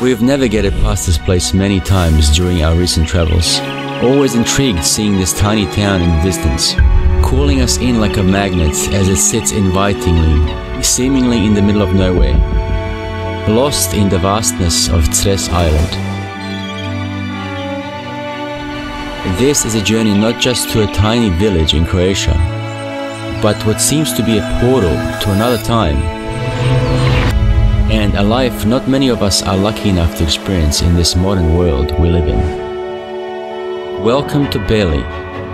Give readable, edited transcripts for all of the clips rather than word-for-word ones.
We've navigated past this place many times during our recent travels, always intrigued seeing this tiny town in the distance, calling us in like a magnet as it sits invitingly, seemingly in the middle of nowhere, lost in the vastness of Cres Island. This is a journey not just to a tiny village in Croatia, but what seems to be a portal to another time, and a life not many of us are lucky enough to experience in this modern world we live in. Welcome to Beli,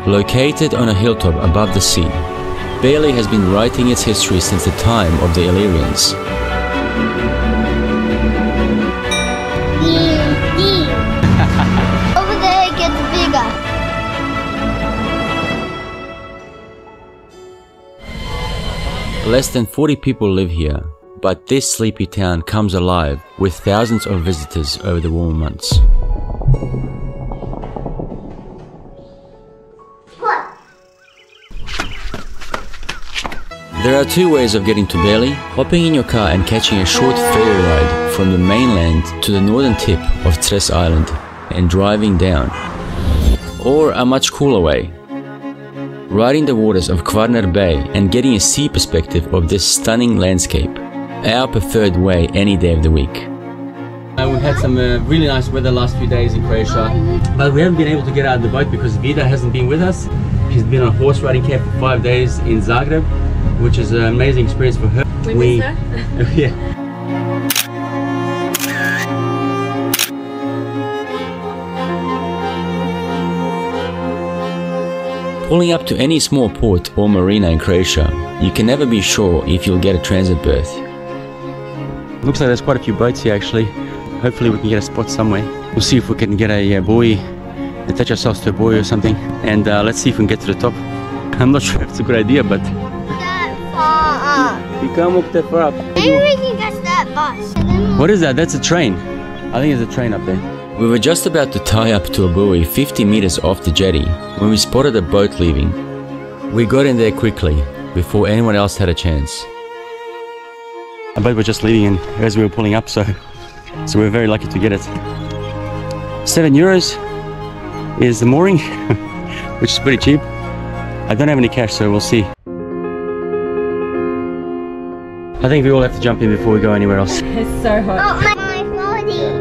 located on a hilltop above the sea. Beli has been writing its history since the time of the Illyrians. Over there it gets bigger. Less than 40 people live here, but this sleepy town comes alive with thousands of visitors over the warm months. There are two ways of getting to Beli: hopping in your car and catching a short ferry ride from the mainland to the northern tip of Cres Island and driving down. Or a much cooler way, riding the waters of Kvarner Bay and getting a sea perspective of this stunning landscape. Our preferred way any day of the week. We've had some really nice weather last few days in Croatia, but we haven't been able to get out of the boat because Vida hasn't been with us. She's been on horse riding camp for 5 days in Zagreb, which is an amazing experience for her. We miss her. Yeah. Pulling up to any small port or marina in Croatia, you can never be sure if you'll get a transit berth. Looks like there's quite a few boats here actually. Hopefully we can get a spot somewhere. We'll see if we can get a buoy, attach ourselves to a buoy or something, and let's see if we can get to the top. I'm not sure if it's a good idea, but... That far up. You can't walk that far up. Maybe we can catch that bus. What is that? That's a train. I think there's a train up there. We were just about to tie up to a buoy 50 meters off the jetty when we spotted a boat leaving. We got in there quickly, before anyone else had a chance. A boat was just leaving and as we were pulling up, so we were very lucky to get it. €7 is the mooring, which is pretty cheap. I don't have any cash, so we'll see. I think we all have to jump in before we go anywhere else. It's so hot. Oh, my body.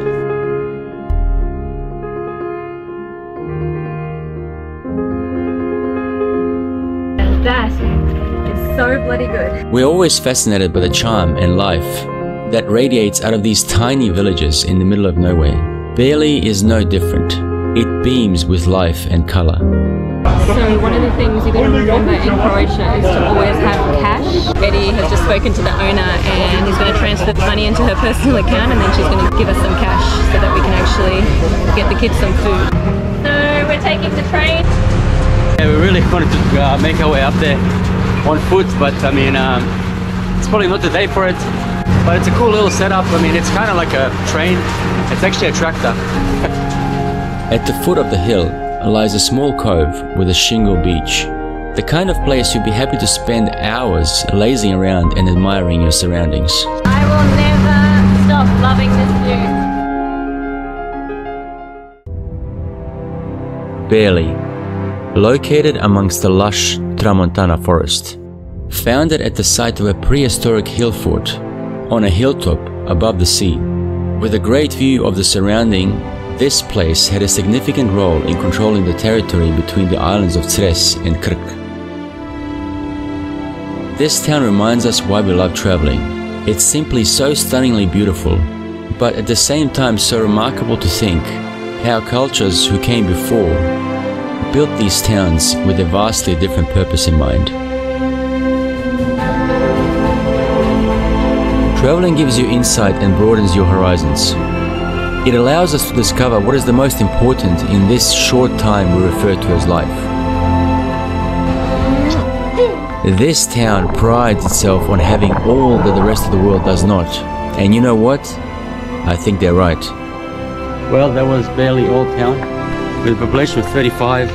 That is so bloody good. We're always fascinated by the charm and life that radiates out of these tiny villages in the middle of nowhere. Beli is no different. It beams with life and color. So one of the things you're going to remember in Croatia is to always have cash. Betty has just spoken to the owner and he's going to transfer the money into her personal account, and then she's going to give us some cash so that we can actually get the kids some food. So we're taking the train. Yeah, we really wanted to make our way up there on foot, but I mean, it's probably not the day for it. But it's a cool little setup. I mean, it's kind of like a train. It's actually a tractor. At the foot of the hill lies a small cove with a shingle beach. The kind of place you'd be happy to spend hours lazing around and admiring your surroundings. I will never stop loving this view. Beli, located amongst the lush Tramontana forest. Founded at the site of a prehistoric hill fort on a hilltop above the sea. With a great view of the surrounding, this place had a significant role in controlling the territory between the islands of Cres and Krk. This town reminds us why we love traveling. It's simply so stunningly beautiful, but at the same time so remarkable to think how cultures who came before built these towns with a vastly different purpose in mind. Traveling gives you insight and broadens your horizons. It allows us to discover what is the most important in this short time we refer to as life. This town prides itself on having all that the rest of the world does not. And you know what? I think they're right. Well, that was Beli Old Town, with a population of 35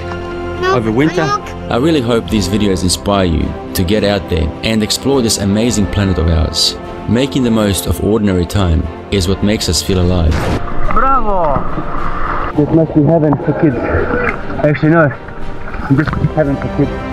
over winter. I really hope these videos inspire you to get out there and explore this amazing planet of ours. Making the most of ordinary time is what makes us feel alive. Bravo! This must be heaven for kids. Actually no, this is heaven for kids.